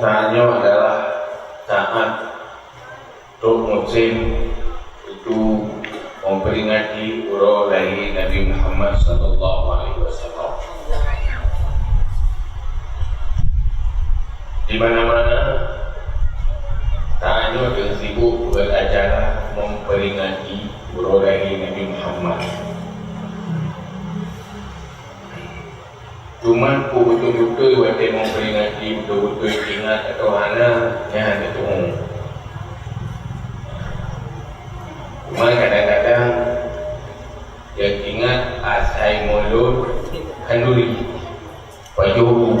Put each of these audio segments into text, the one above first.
Tanya adalah saat Tok Musim itu memperingati urus lahir Nabi Muhammad sallallahu alaihi wasallam. Di mana-mana tanya dan sibuk beracara memperingati urus lahir Nabi Muhammad. Cuma aku betul-betul waktu memperingati, betul-betul ingat atau hana yang ada tu. Cuma kadang-kadang yang ingat asai mulut kanduri pajuhu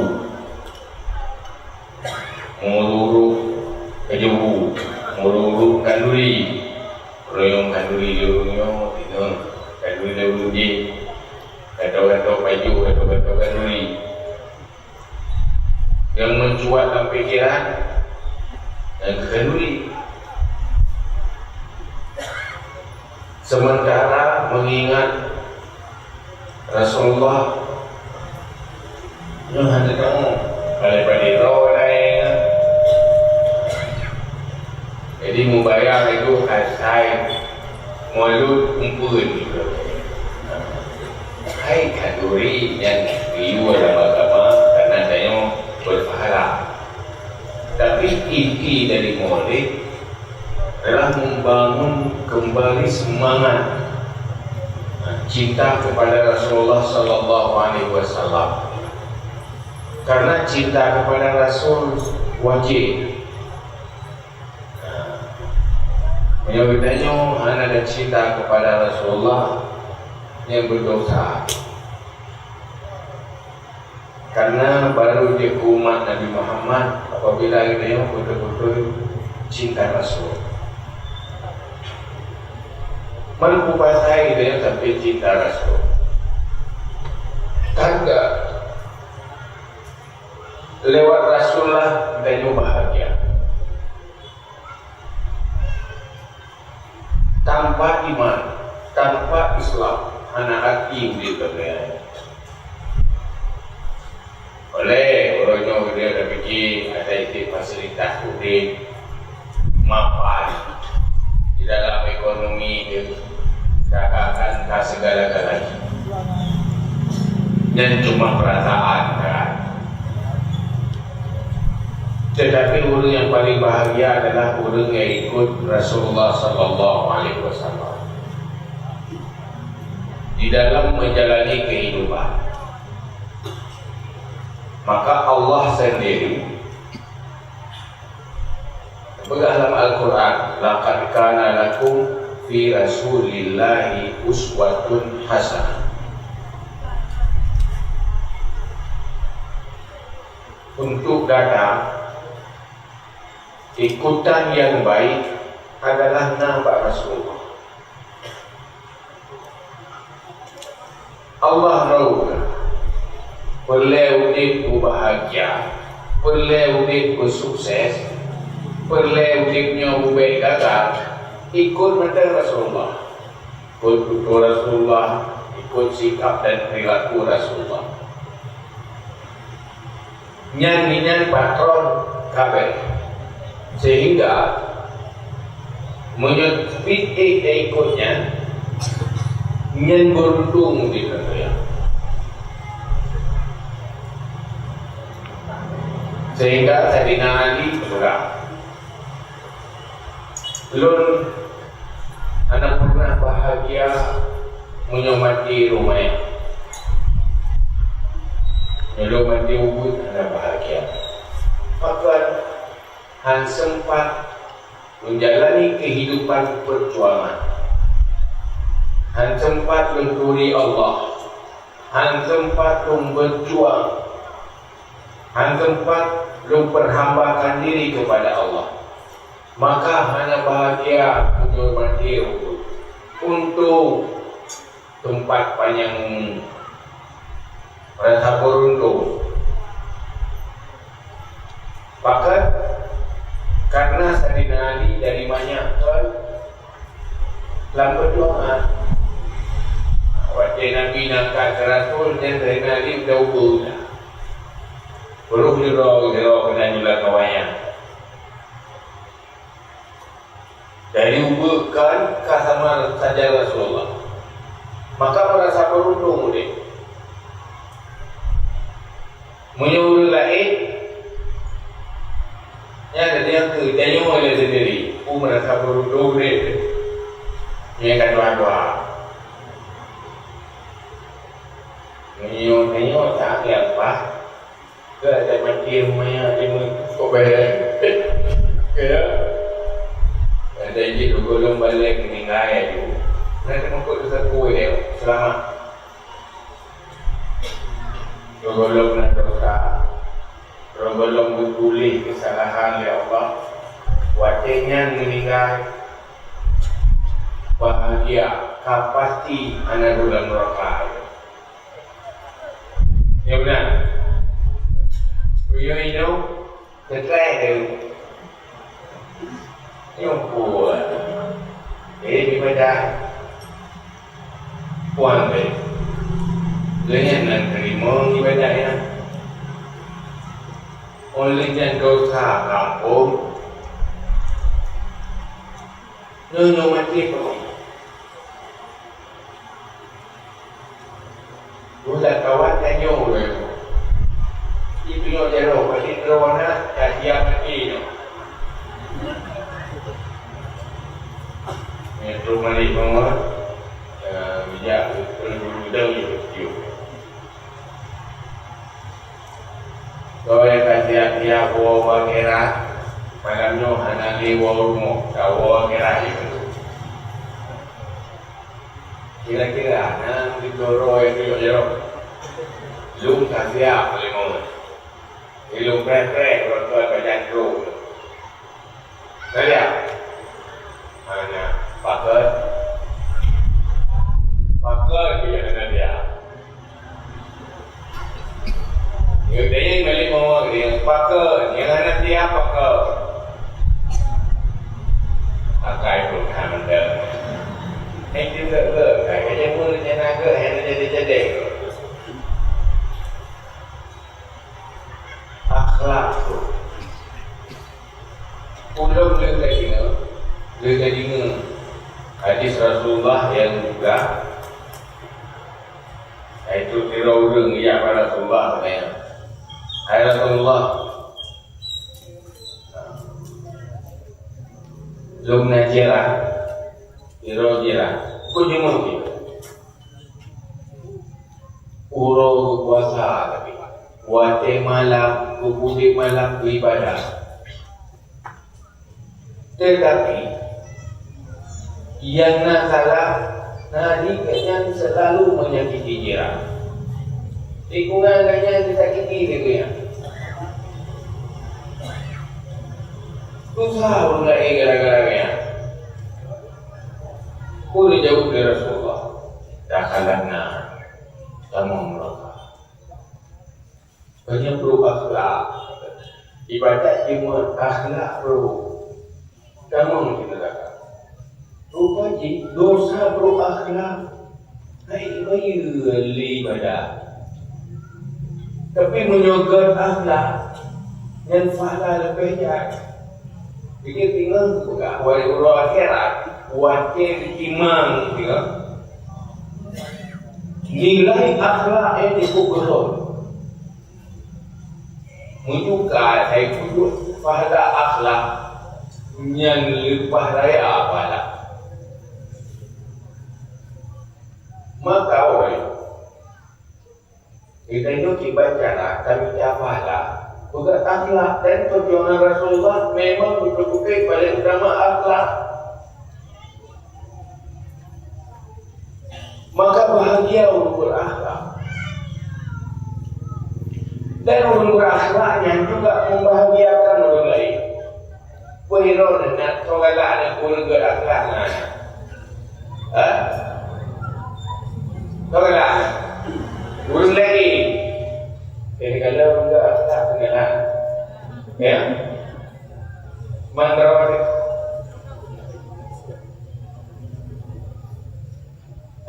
mururu pajuhu mururu kanduri royong kanduri royong itu kanduri dulu kata-kata baju, kata-kata kanduri yang mencuat dalam fikiran dan kanduri. Sementara mengingat Rasulullah yang ada kamu daripada tahu lain. Jadi membayar itu asai mulut umpun juga. Hai kanduri yang riu dalam agama karena saya berpahala. Tapi inti dari maulid adalah membangun kembali semangat cinta kepada Rasulullah sallallahu alaihi wasallam. Karena cinta kepada Rasul wajib. Menyebutnya ada cinta kepada Rasulullah yang berdosa. Karena baru dia umat Nabi Muhammad apabila dia betul-betul cinta Rasul. Mampu pasai dia sampai cinta Rasul. Tangga lewat Rasulullah dia bahagia. Tanpa iman, tanpa Islam, anak hati dia terlihat. Oleh orangnya dia dah fikir ada itu fasilitas publik mapan di dalam ekonomi dia akan segala-galanya dan cuma perasaan kan. Tetapi orang yang paling bahagia adalah orang yang ikut Rasulullah sallallahu alaihi wasallam di dalam menjalani kehidupan. Maka Allah sendiri dalam Al-Quran, laqad kana lakum fi rasulillahi uswatun hasanah. Untuk datang ikutan yang baik adalah nampak Rasulullah. Allah rauh perlu hidup bahagia, perlu hidup sukses, perlu hidupnya baik gagal, ikut mata Rasulullah, ikut tutur Rasulullah, ikut sikap dan perilaku Rasulullah. Nyanyian patron kabeh, sehingga menyebut ikutnya nyen beruntung di dunia. Sehingga Sayyidina Ali berkata, Lun anak pernah bahagia menyomati rumahnya. Menyomati ubud anak bahagia. Maka Han sempat menjalani kehidupan perjuangan. Han sempat mencuri Allah. Han sempat berjuang. Han sempat memperhambakan diri kepada Allah. Maka hanya bahagia menyormati untuk tempat panjang rasa beruntung. Maka Karena Sayyidina Ali dari banyak lambat doa. Waktu Nabi nakal ke Rasul dan Sayyidina Ali udah ubah dah. Perlu dirau kena nyulat kawayan. Dari ubahkan sama saja Rasulullah. Maka merasa beruntung dia. Menyuruh lain yang ada yang ke dia oleh sendiri. Aku merasa beruntung dia. Dia akan doa-doa. Menyuruh tak apa. Ke ada mati rumahnya dia kau bayar. Ya. Ada je golong balik meninggal tu. Nanti mengikut dosa kuih dia. Selamat. Golong nak dosa. Golong berpulih kesalahan ya Allah. Wajahnya meninggal. Bahagia. Kau pasti anak dalam neraka. Ya benar. You know, terkait dia. Yang puan. Di badan puan dia. Dia nak terima ibadah ya. Oleh yang dosa kampung. Nyonya mati pun. Bulan kawan tanya orang. Itu yang jauh, pasti terwana kajian mati tu. Metro Malik Mawar, bijak berudang itu. Kau yang kajian dia bawa kera, malamnya anak dia bawa rumah, bawa kera itu. Kira-kira anak didorong itu jauh. Lung kajian boleh mau. Ilung prek-prek kalau tuan baca dulu. Lihat. Mana pakai dia dengan dia. Dia yang balik mau dia pakai, yang anak dia pakai. Pakai pun kami dah. Ini juga kayaknya pun jenaga yang jadi. Akhlak tu. Pulau dia dengar hadis Rasulullah yang juga itu tirau orang ya pada Rasulullah katanya. Hai Rasulullah, belum najirah, tirau jirah, kau jemur dia. Urau puasa tapi, wate malam, kupudik malam beribadah. Tetapi yang nak salah, yang selalu menyakiti jiran. Tikungan yang disakiti dia. Susah mulai gara-garanya. Boleh jauh dari Rasulullah. Tak kalahnya tamam mereka. Banyak perlu akhlak. Ibadat cuma akhlak perlu. Tamam kita lakukan. Rupaji dosa berakhlak baik ibadah. Tapi menyogot akhlak dan pahala lebih baik. Jadi tinggal buka wali urut akhirat, wajib dikimang tinggal. Nilai akhlak yang dikukuhkan. Menunjukkan saya kudus pahala akhlak yang lebih raya apalah. Maka orang kita itu baca kami apalah juga akhlak dan perjuangan Rasulullah memang betul-betul paling utama akhlak. Maka bahagia orang berakhlak dan orang berakhlak yang juga membahagiakan orang lain. Wahirul nak tolak anak orang berakhlak mana? Tolak orang lain. Jadi kalau orang berakhlak kenalan, ya. mandro ni.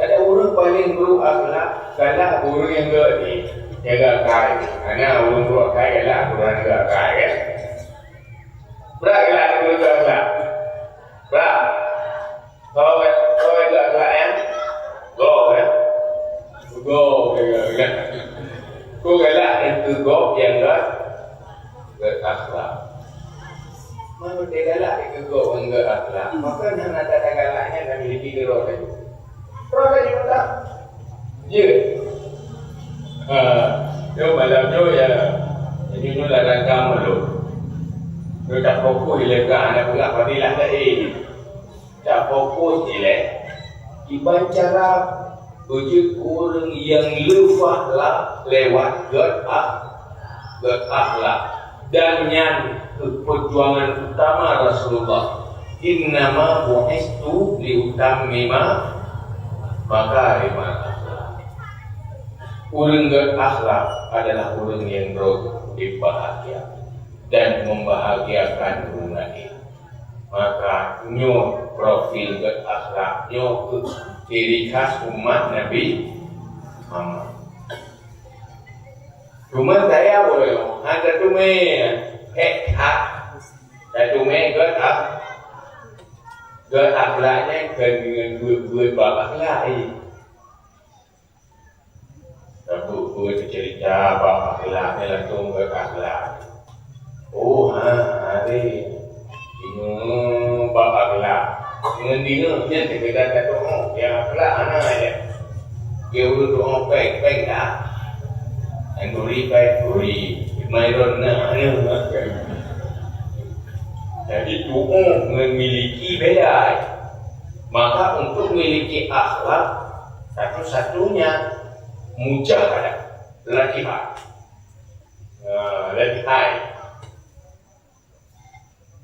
Ada orang paling buruk akhlak, kalah orang yang ni, jaga kai. Ana orang buruk kai kalah orang jaga kai kan. Berat kalah orang jaga akhlak. Berat. Kau jaga akhlak kan? Go kan? Go kan? Kau kalah itu go yang akhlak. Mana dia galak dia go enggak akhlak. Maka nak ada galaknya kami lebih gerok tadi. Terus lagi tak? Ya. Yo malam yo ya. Jadi ni lah rakam lu. Yo tak fokus dia kan anak pula fadilah tadi. Tak fokus dia. Iban cara uji orang yang lefahlah lewat akhlak dan yang perjuangan utama Rasulullah. Innama bu'istu liutammima makarimal akhlak. Orang berakhlak adalah orang yang berbahagia dan membahagiakan orang lain. Maka nyo profil berakhlak, nyo ciri khas umat Nabi Muhammad. Cuma saya boleh, ada tume hak, ada tume akhlaknya dengan buat akhlak ini. Buat cerita bab akhlaknya langsung buat akhlak. Oh hari ini bab akhlak. Dengan dia yang terkena kata yang akhlak anak aja. Dia urut orang baik dah. Anduri baik duri, Myron nak ada. Jadi tuh memiliki beda. Maka untuk memiliki akhlak satu-satunya mujahadah, latihan.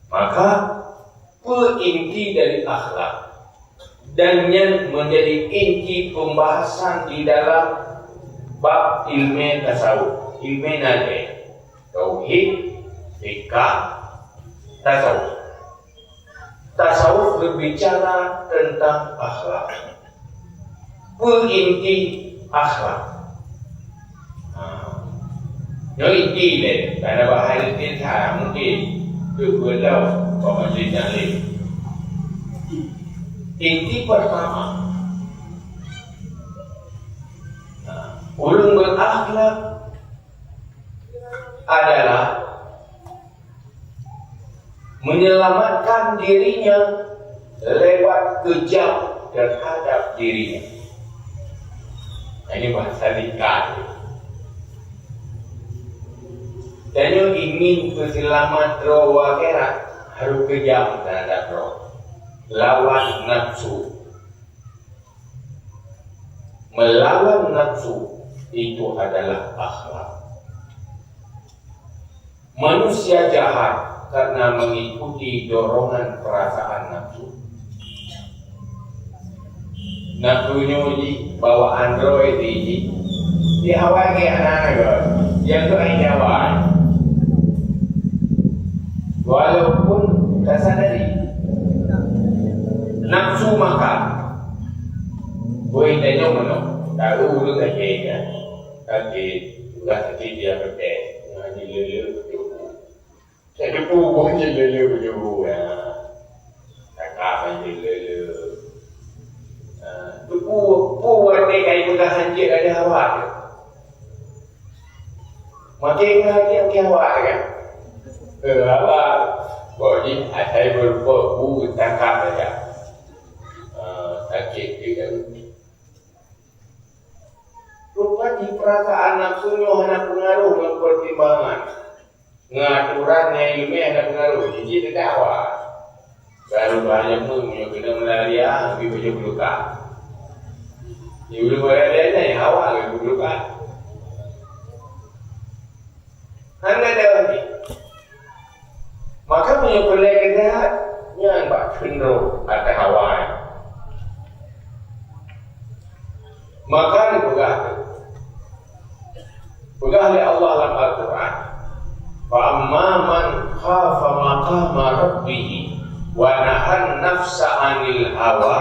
Maka inti dari akhlak dan yang menjadi inti pembahasan di dalam bab ilmu tasawuf, ilmu nade, tauhid, fikah, tasawuf. Tasawuf berbicara tentang akhlak. Inti akhlak. Yang inti ni, karena bahasa Indonesia mungkin berbeda macam lain. Inti pertama, orang berakhlak adalah menyelamatkan dirinya lewat kejam terhadap dirinya. Ini bahasa dikali. Dan yang ingin berselamat roh akhirat harus kejam terhadap roh. Lawan nafsu. Melawan nafsu itu adalah akhlak. Manusia jahat karena mengikuti dorongan perasaan nafsu. Nafsunya uji bawa Android ini diawal ke anak-anak yang tu yang jawab. Walaupun tak sadari nafsu makan boleh tanya mana tahu dulu tak kaya tapi juga sakit dia berbeza ngaji lele saya depu pun je lele berjuru cakap je lele depu buat kaya pegang hanjir ada awak makin lagi awak kan awak boleh saya berbuat tangkap saja sakit juga. Rupanya perasaan nafsunya ada pengaruh dengan pertimbangan. Ngaturannya ilmiah ada pengaruh. Jadi tidak awal. Baru banyak pun yang kena malaria, lebih banyak luka. Yang belum ada yang awal lebih luka. Anda ada lagi. Maka punya pelai jahat yang bak cenderung atau hawa. Maka dipegah oleh Allah dalam Al-Quran. Fa amma man khafa maqama rabbih wa nahan nafsa 'anil hawa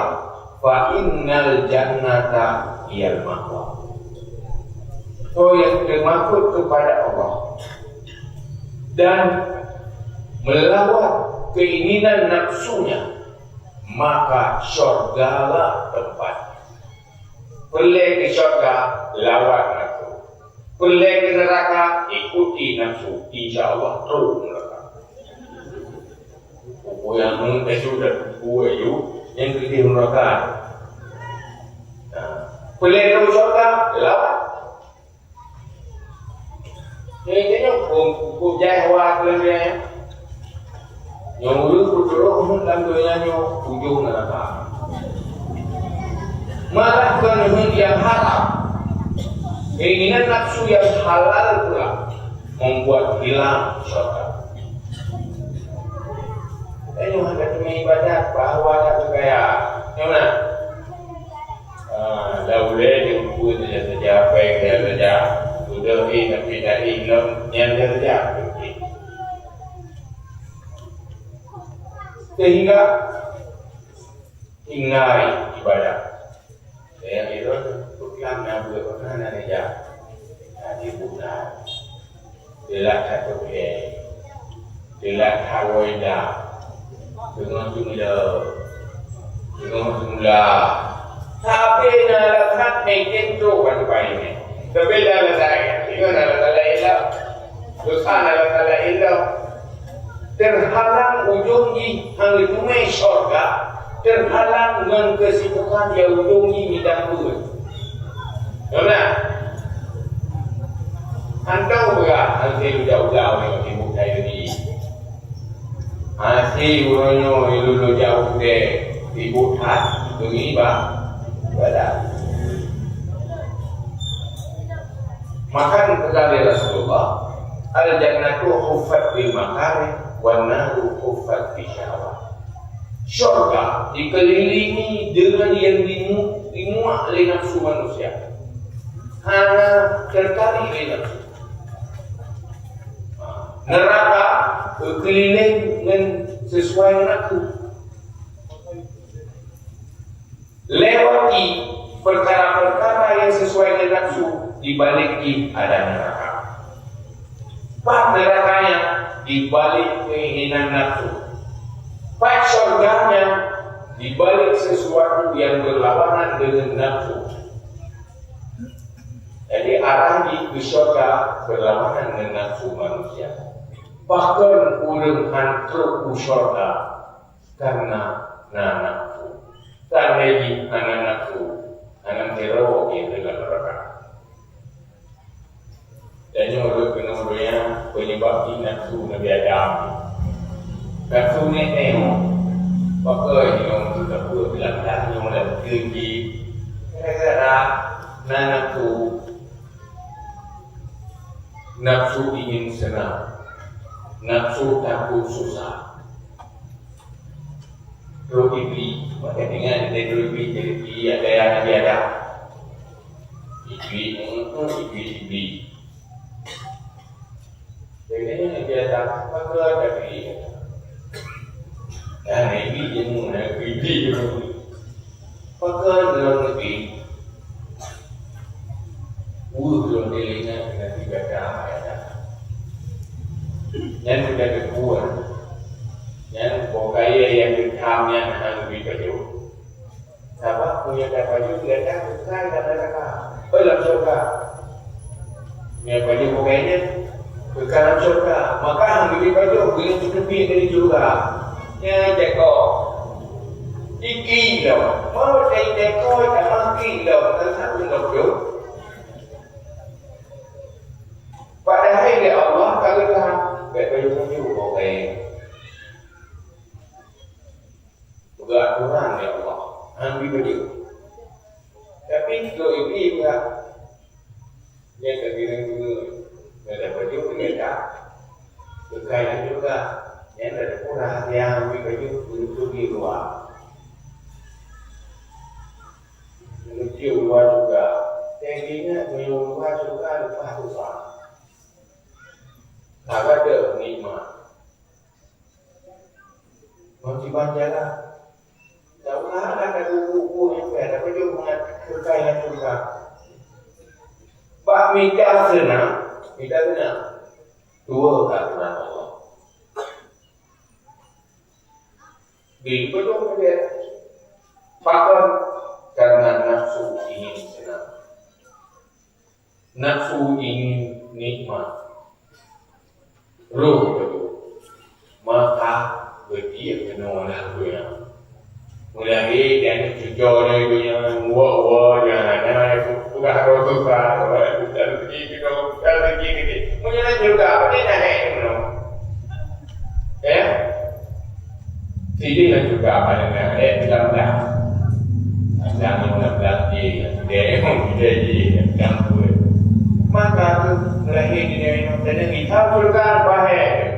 fa innal jannata hiyal ma'wa. So yang termaksud kepada Allah dan melawan keinginan nafsunya, maka syurgalah tempat. Pergi ke syurga, lawan nafsu. Pergi ke neraka, ikuti nafsu. InsyaAllah terus neraka. Buku yang mentesu dan buku itu yang kita neraka. Pergi ke syurga, lawan. Ini buku jahwa kelihatan. Yang dulu berdoa dalam dunia ujung neraka. Malah kehendak yang haram, keinginan nafsu yang halal pula membuat hilang syurga. Ini ada teman ibadat bahawa ada kaya, mana? Dah boleh jemput saja, apa yang saja. Sudah ini tapi dari yang saja. Sehingga tinggal ibadah. Yang itu tukang yang berkenan saja. Di bulan, dilat satu dilat hawaida, dengan jumlah. Tapi dalam hati itu kan baiknya. Tapi dalam saya, itu dalam ilah, dosa dalam ilah. Terhalang ujungi hang tumai syurga, terhalang dengan kesibukan yang ujungi midang buat. Benar? Antau berat nanti jauh-jauh yang sibuk saya ni. Asih uronyo ilulu jauh deh sibuk hat begini bah, badan. Makan kekali Rasulullah, al-jannatu huffat bil makarih wan naru huffat bi syahwat. Syurga dikelilingi dengan yang dimuat oleh nafsu manusia. Hanya tertarik oleh nafsu. Neraka berkeliling dengan sesuai nafsu. Lewati perkara-perkara yang sesuai dengan nafsu, dibaliki ada neraka. Pak nerakanya dibalik keinginan nafsu. Pak syurganya dibalik sesuatu yang berlawanan dengan nafsu. Jadi arah di syurga berlawanan dengan nafsu manusia. Bahkan orang hantar syurga karena nafsu. Tak lagi anak nafsu, anak teror yang dalam neraka. Dan yang kedua penyebab nafsu Nabi Adam. Nafsu ni tengok, maka yang sudah buat bilang yang dah tinggi, kira-kira nafsu ingin senang, nafsu takut susah. Rohibi, maka dengan ada rohibi jadi ada yang ada. Ibi. Jadi dia tak apa tapi dan ibi jenuh, ibi jenuh. Pakai dalam negeri, dalam dirinya dengan tiga cara. Yang sudah berbuat, yang pokoknya yang dikamnya nak lebih baju. Siapa punya baju dia tak besar dalam neraka. Dalam syurga. Punya baju pokoknya ke dalam syurga. Maka yang lebih baju boleh cukupi dari syurga. Yang dekor. Iki dah. Mau saya dekor tak maki dah. Tak satu nak padahal dia Allah kalau dah baju pokoknya. Juga aturan ya Allah. Ambil baju. Tapi kalau ibu juga dia terbilang ada baju dia tak. Berkaitan juga yang ada kurang dia ambil baju untuk di luar. Menuju luar juga. Tingginya menuju luar juga lupa. Tak ada nikmat. Motivan jalan. Jauhlah ada buku yang fair, apa juga dengan kekayaan juga. Pak minta senang, dua aturan Allah. Di penuh dia, fakir karena nafsu ingin senang, nafsu ingin nikmat, roh betul, maka berdia menolak dunia. Mulai dan tujuan dunia, wah jangan bukan roh tukar, bukan begini, bukan begini. Mulai juga apa dia nak ini ya? Tidak juga apa dengan dalam dia yang dalam pun. Maka lahir di dalam dan kita juga bahaya.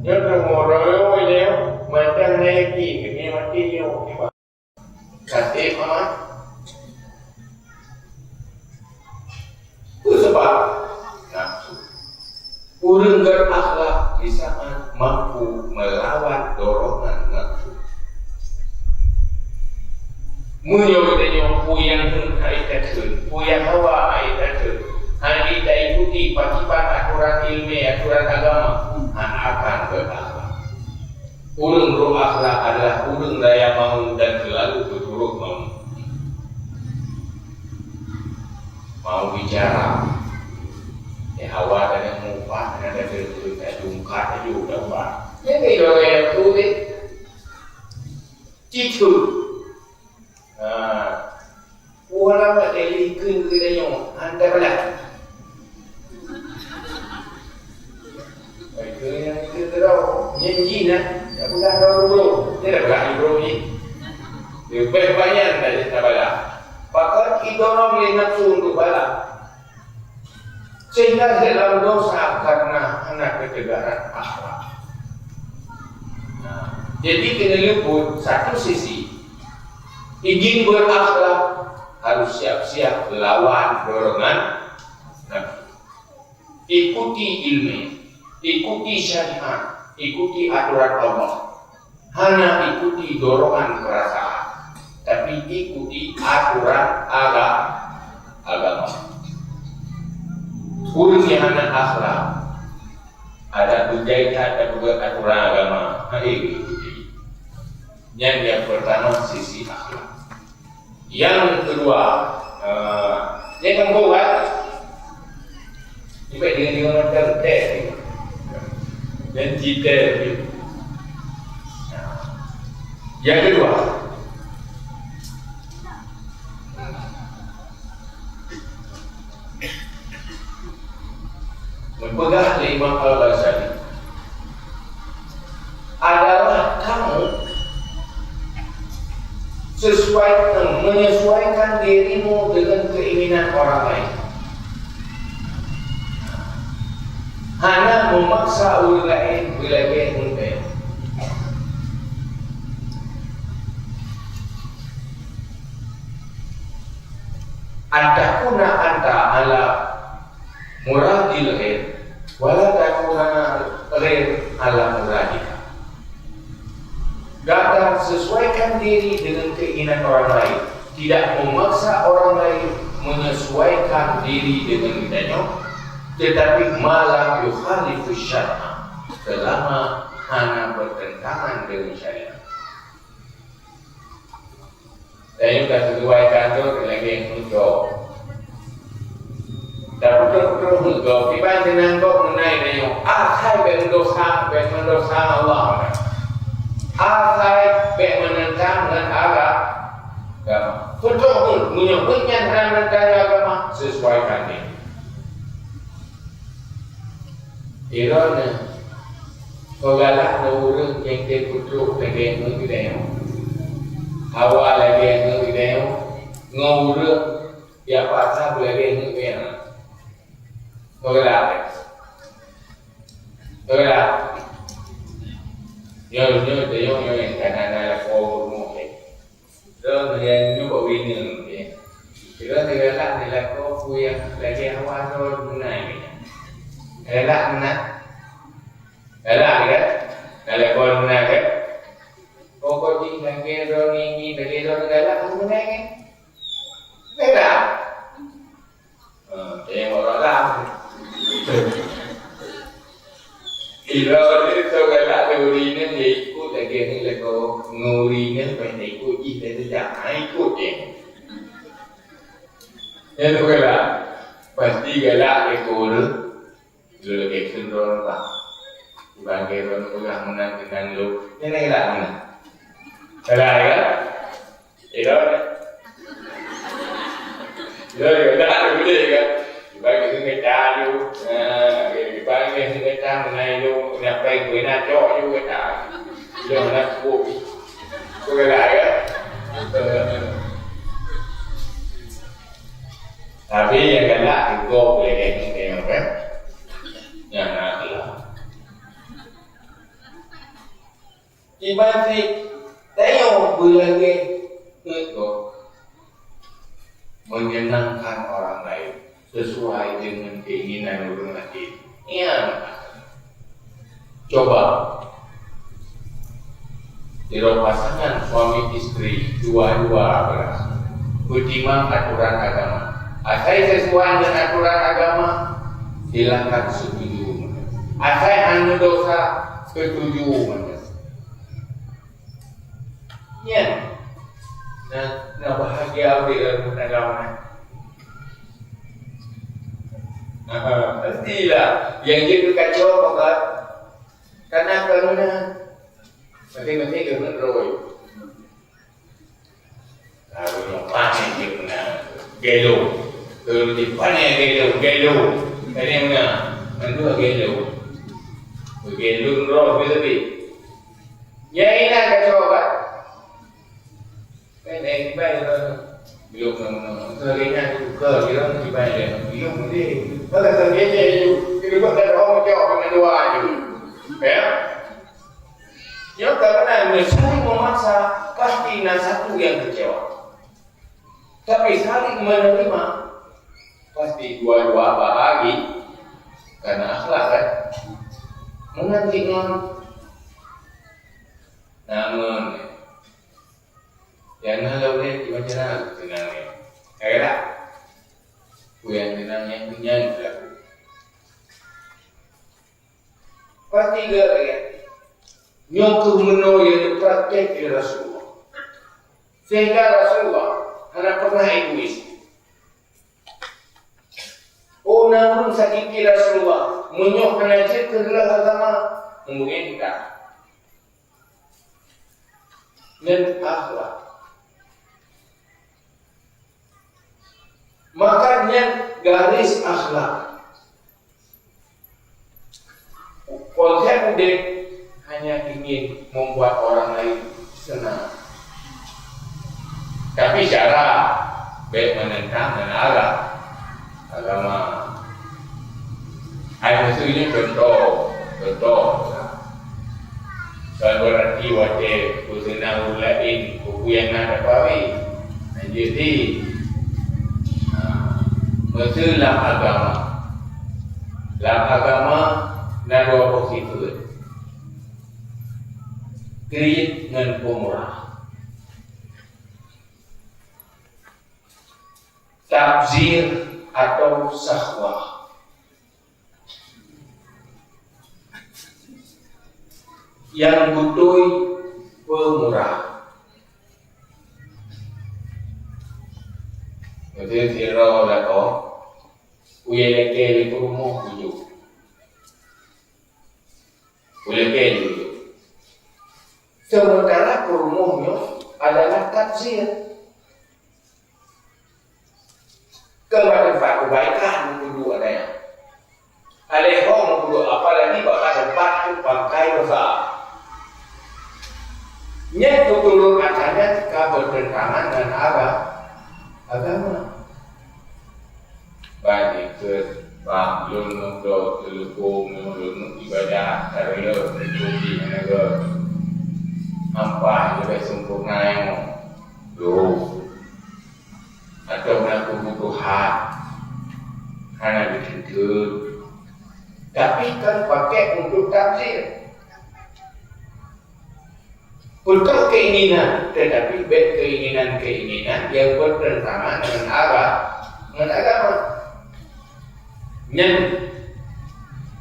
Jangan orang yang macam lagi ni mati yo. Kasih mama. Itu sebab nafsu. Orang berakhlak di saat mampu melawan dorongan nafsu. Menyobatnya puyang kaitan, puyang hawa kaitan. Hanya kita ikuti patipan aturan ilmu, aturan agama, akan berakhlak. Orang berakhlak adalah orang yang mau dan selalu berturut mau bicara. Hawa dan yang mufah dan ada jungkat juga pak. Jadi orang yang tulis cicu. Orang yang dari kerja yang anda belah. Baik yang kita janji nak, aku dah bro. Dia dah belah bro ni. Dia banyak dari belah. Pakai kita orang boleh nafsu untuk belah. Sehingga dalam dosa karena anak ketegaran akhlak. Jadi kena luput satu sisi ingin berakhlak harus siap-siap lawan dorongan nafsu. Ikuti ilmu, ikuti syariat, ikuti aturan Allah. Hanya ikuti dorongan perasaan, tapi ikuti aturan agama. Urus yang anak akhlak ada berjaya ada buat aturan agama ikuti. Yang pertama sisi akhlak. Yang kedua yang keempat juga dengan tertek dan cita. Yang kedua mempegang Imam Al-Ghazali adalah kamu menyesuaikan dirimu dengan keinginan orang lain. Hanya memaksa orang lain bila-bila mungkin. Antakuna anta ala muradil ghair wala takuna ghair ala muradika. Dapat sesuaikan diri dengan keinginan orang lain, tidak memaksa orang lain menyesuaikan diri dengan kitanya, tetapi malah yukhalifu syar'a selama hanya bertentangan dengan syariat. Dan juga sesuaikan itu lagi untuk dan betul-betul untuk dibandingkan kau mengenai dengan akhai berdosa Allah. Akhai menentang dengan agama. Betul menyebutnya menentang agama sesuaikan ini. Irana Kogalak na orang yang terputuk lagi yang mengidayo. Hawa lagi yang mengidayo. Nguruk ya pasal lagi yang mengidayo. Kogalak Yo yang kanan ko mo ke. Do yang nyoba winning ke. Kira tegala nila ko kuya lagi hawa do munai ke. Elak kan? Elak ko munai ke. kau di negara ni negara aku menang. Beda. Tengok orang lah. Kira dia tu galak teorinya dia ikut lagi ni lego ngurinya pengen ikut kita tu jangan ikut dia. Yang tu galak pasti galak ekor dia lagi sendiri lah. Sebagai orang orang menang dengan lu, ni galak mana? Galak kan? Kira ni. Dia galak tu dia kan. Bagi người ta vô bagi người ta hôm nay vô nhập đây người ta cho vô người ta vô người ta buộc có cái lại á tapi yang kena itu boleh yang apa yang nak ibadi tayo bulage itu menyenangkan orang lain sesuai dengan keinginan orang lain. Iya. Coba di pasangan suami istri dua-dua bertimang aturan agama. Asal sesuai dengan aturan agama, silakan setuju. Asal anu dosa setuju. Iya. Nah bahagia di dalam agama. Pastilah yang itu kacau apa karena masing-masing kena roy lalu yang mana dia kena gelo kalau di mana gelo ini mana itu gelo roy lebih yang ini kacau apa ini baik belum kerana juga dia dibayar belum dia kalau terjadi itu buat orang jawab dengan dua itu ya yang karena saling memaksa pasti satu yang kecewa tapi saling menerima pasti dua-dua bahagi karena akhlak kan menantikan namun yang kalau ni macam mana tenangnya kira yang tenangnya punya berlaku pasti gak ya nyongkuh meno yang praktek di Rasulullah sehingga Rasulullah hanya pernah egois namun sakit Rasulullah menyok penajib kedua agama kemudian kita dan akhlak. Makanya garis akhlak konsep dia hanya ingin membuat orang lain senang tapi cara baik menentang dan agama maksudnya contoh kalau berarti wajib bersenang lain buku yang ada pawi jadi maksud dalam agama ada dua positif kredit dan pemurah tabzir atau sahwah yang butuh pemurah jadi zero lah kau uye leke di rumah tujuh sementara rumahnya adalah tafsir kepada tempat kebaikan dulu ada yang alehong dulu apalagi bakal tempat pakai besar nya turun acaranya jika bertentangan dengan agama baik ke bangun untuk telukung menurut ibadah karya mencuci negara hampa lebih sempurna yang atau melakukan kebutuhan hanya dituntut tapi kan pakai untuk tafsir Bukan keinginan, tetapi keinginan-keinginan yang bertentangan dengan agama. Yang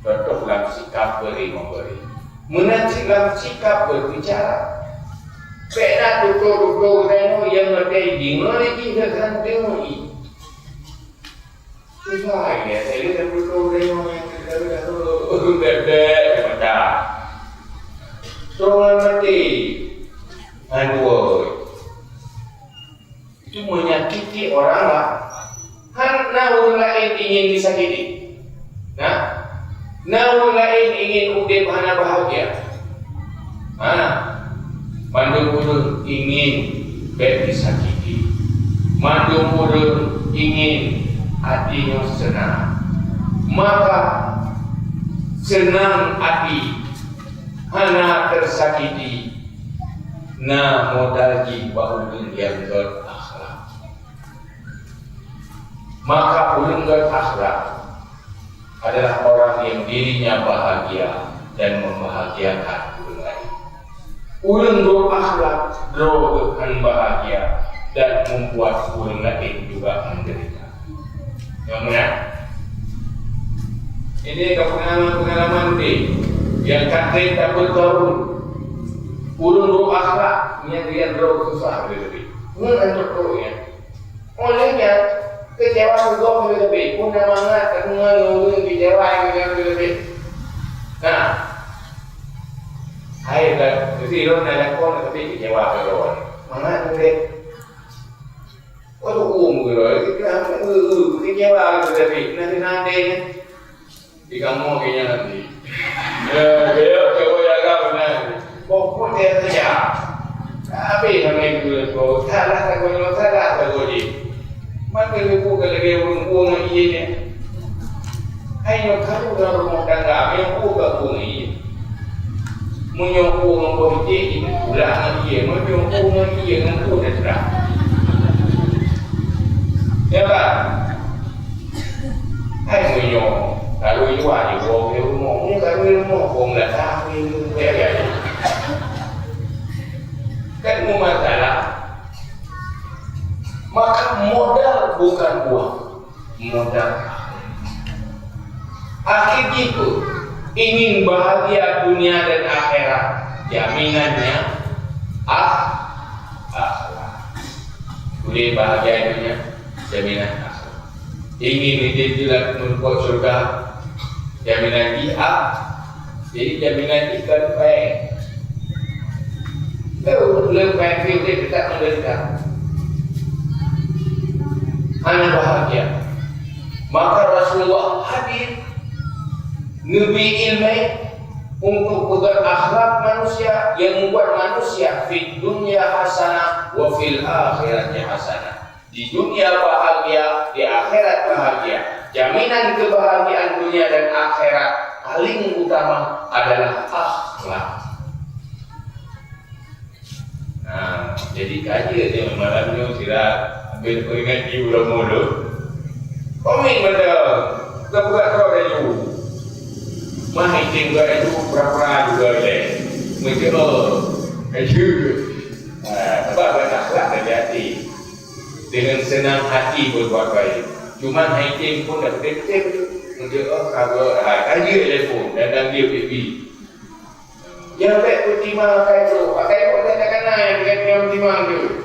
contohlah sikap beri memberi. Menantikan sikap berbicara. Pernah tutur-tutur reno yang berdaya di mana kita kan temui. Susah ya, saya lihat tutur reno yang kita bebek macam. Soal mati, aduh, itu menyakiti orang lah. Karena orang lain ingin disakiti. Orang lain ingin udip hana bahagia. Mandung ingin disakiti. Mandung ingin hatinya senang. Maka senang hati hana tersakiti. Modal jiwa yang berakhlak. Maka ulun berakhlak adalah orang yang dirinya bahagia dan membahagiakan orang lain. Ulun berakhlak doakan bahagia dan membuat orang lain juga menderita. Yang mana? Ini pengalaman yang kakek tak bertahu. Ulun berakhlak dia doa susah lebih. Ulun berdoa. Olehnya kecewa juga lebih. Pun semangat dengan ulun kecewa lebih. Hai kan, jadi orang nak kau tapi kecewa orang. Mana tu? Waduh, kita kecewa tapi nanti di kamu kayaknya nanti. Dia coba jaga benar. Kau dia saja. Tapi kami dulu kau salah di. Maka ibu kalau dia buang ini. Ayo kamu dah rumah tangga, yang buka bunyi. Menyokong membuat ini pulang dia, menyokong dia dengan dah terang. Ya kan? Hai menyokong, kalau itu ada orang yang rumah, kalau rumah orang dah tahu dia. Kan masalah. Maka modal bukan uang, modal. Akhir itu ingin bahagia dunia dan akhirat, jaminannya akhirat. Boleh bahagia dunia, jaminan akhirat. Ingin didilat membuat surga, jaminan jadi jaminan ikan baik. Kalau lepas itu kita menderita, hanya bahagia. Maka Rasulullah hadir Nabi ilmu untuk berakhlak manusia yang membuat manusia di dunia hasanah wa fil akhirati hasanah. Di dunia bahagia, di akhirat bahagia. Jaminan kebahagiaan dunia dan akhirat paling utama adalah akhlak. Jadi kaji dia malamnya tidak ambil peringat di bulan mulut. Komik betul. Tak buat kau dah jauh. Mahal tinggal itu berapa juga leh. Mungkin sebab berakhlak dari hati dengan senang hati berbuat baik. Cuma haiting pun dah betul. Mungkin kalau kaji telefon dan dia baby. Yang baik pertimbangan pakai pun kena yang pertimbangan tu.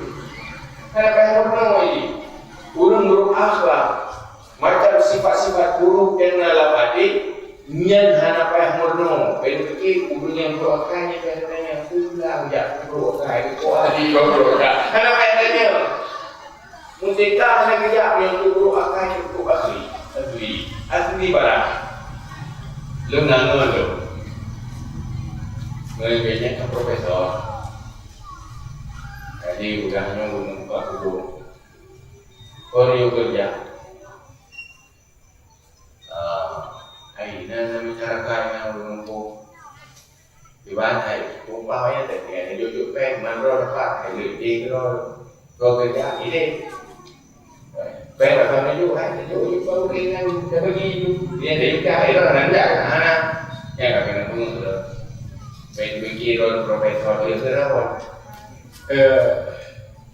Kalau pakai pun lagi. Urung berakhlak macam sifat-sifat buruk yang dalam hati. Nyan hana payah murno, pergi urung yang doakannya katanya pulang jak doa itu hari doa. Hana payah tanya. Musika hana kerja yang doakannya itu asli barang. Lu nanggung tu. Mereka kan profesor. Jadi udahnya buka kubur. Orang kerja. Nama masyarakat yang berkumpul di bantai, umpamanya tadi ada jujur peng, mandor dapat, ada ide kalau kerja ide, peng dapat maju, ada jujur baru dengan terbagi itu, dia ada juga itu nanda, yang akan kena pun peng pergi profesor dia terawat.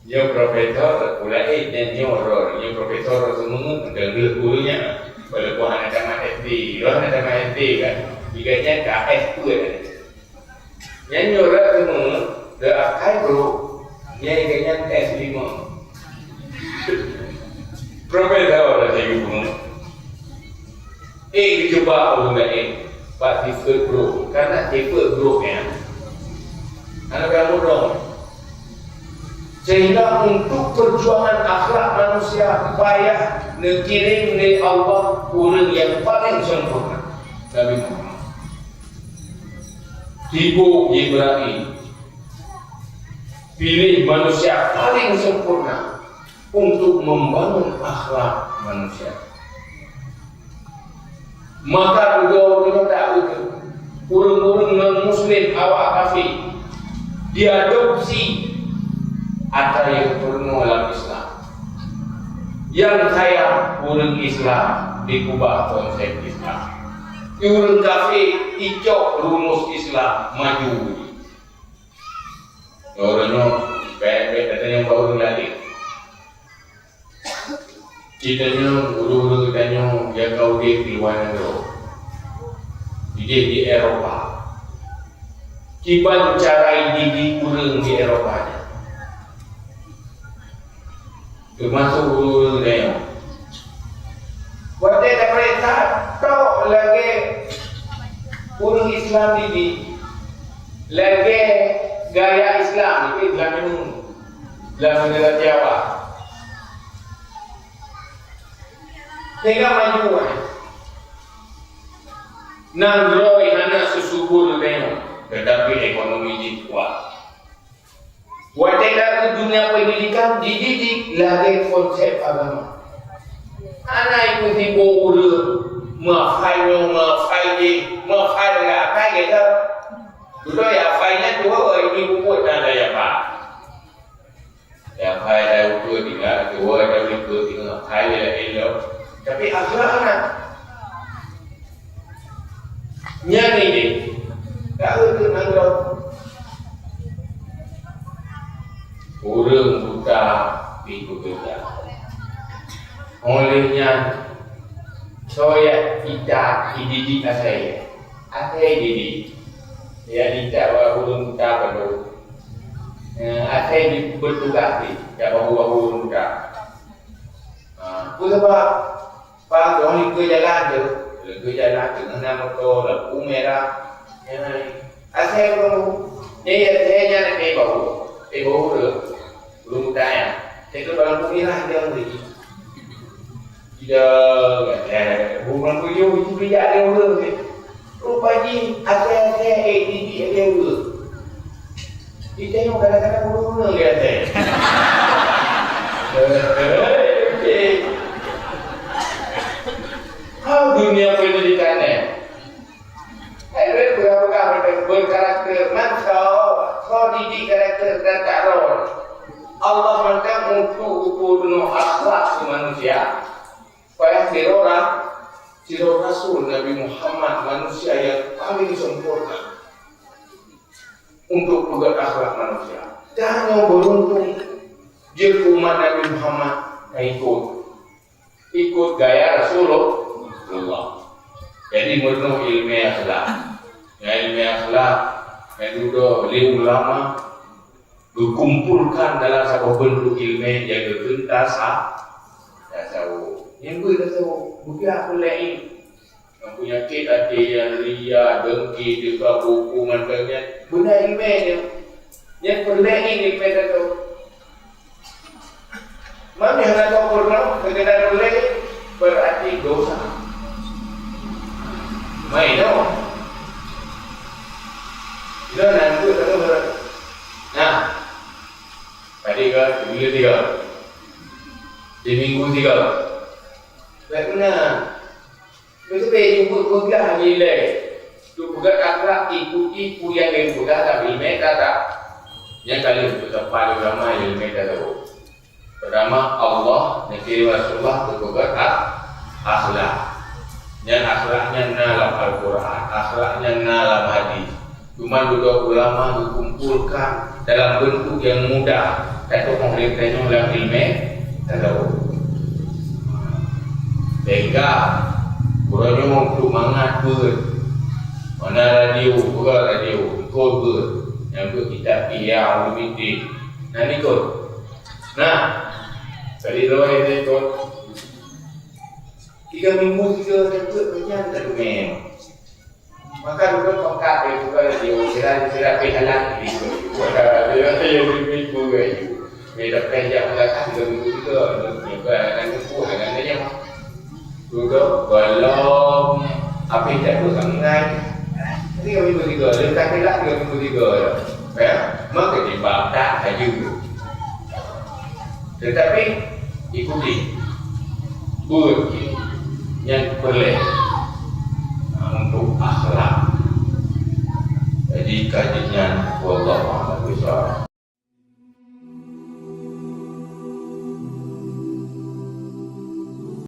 Yang profesor ulai dan yang orang yang profesor semua dengan gurunya walaupun anak sama SD, orang sama SD kan, biganya ke S2 kan. Yang orang semua the akai bro, yang ikatnya S5. Profesor lah saya guru. Cuba orang Pak Tifel Group, karena Tifel Group anak kamu dong. Sehingga untuk perjuangan akhlak manusia payah dikirim oleh Allah orang yang paling sempurna, Nabi Muhammad. Ibu Ibrahim pilih manusia paling sempurna untuk membangun akhlak manusia. Maka juga tak begitu. Urung-urung non-muslim awak kafir diadopsi atau yang purno dalam Islam. Yang kaya urung Islam dikubah konsep Islam. Urung kafir icok rumus Islam maju. Orangnya baik-baik katanya yang baru lagi. Kitanya ulu-ulu katanya ya kau di luar negeri, di Eropa. Kiban cara didik urang di Eropanya, termasuk ulu-ulu katanya. Waktu mereka tahu lagi urang Islam didik, lagi gaya Islam itu dalam negara Jawa. Sehingga maju nangroi hana susubur demo, tetapi ekonomi jadi kuat. Wateka dunia pendidikan dididik lagi konsep agama. Anak ikuti bohur, mafai apa kita? Dulu ya fainya dua ini buku tanda ya pak. Ya fai dah buku tiga, dua dah buku tiga, fai ya elok. Tapi akhlak anak nyanyi ni tak ada nanggap orang buta itu kerja olehnya saya kita dididik saya didik ya tidak orang buta pada saya bertugas bahawa orang buta sebab Pak, orang ikut jalan dengan motor, lampu merah. Asal kamu, saya jangan bau belum tanya. Saya tu lampu merah dia beri. Tidak, bukan punya itu bijak dia orang. Rupanya asal saya dia orang. Kita yang kadang-kadang orang dia saya. Dunia pendidikannya berkarakter kau didik karakter dan karakter Allah mengatakan untuk ukur akhlak manusia supaya sirah Rasul Nabi Muhammad manusia yang paling sempurna untuk pegang akhlak manusia. Dan yang beruntung dia umat Nabi Muhammad ikut gaya Rasulullah. Jadi menurut ilmu akhlak, ilmu akhlak yang juga oleh ulama berkumpulkan dalam sebuah bentuk ilmu yang berbentas yang beritahu bukan aku lain yang punya kita yang ria, dengki, juga buku mantannya benar ilmu yang perlain ilmu itu mana yang ada pernah ketika boleh berarti dosa. Mai no. Ilo nanti kita ber. Nah. Tadi ke minggu 3. Di minggu 3. Karena betul jemput pegang nilai. Tu pegang akhlak ikuti yang dipegang tapi mereka tak. Yang kali kita paling ramai ilmu kita tahu. Pertama Allah Nabi Rasulullah berpegang akhlak. Yang akhlaknya dalam Al-Quran, akhlaknya dalam hadis. Cuma dua ulama dikumpulkan dalam bentuk yang mudah. Kata orang tanya dalam ilmu kalau tega kurangnya untuk mangat ber mana radio ikut ber yang ber kita iya lebih nah ni ikut nah tadi doa itu ikut 3 minggu 3 dapat banyak tak lumayan maka dulu tongkat itu kan radio kira pehalang itu dia yang minggu itu dia dapat jam belakang 3 minggu juga dan itu dengan dia juga belum apa yang tak sangat ini kami bertiga letak kelak kami bertiga ya maka timbang tak saja tetapi ikuti buat yang boleh untuk akhlak jadi kajian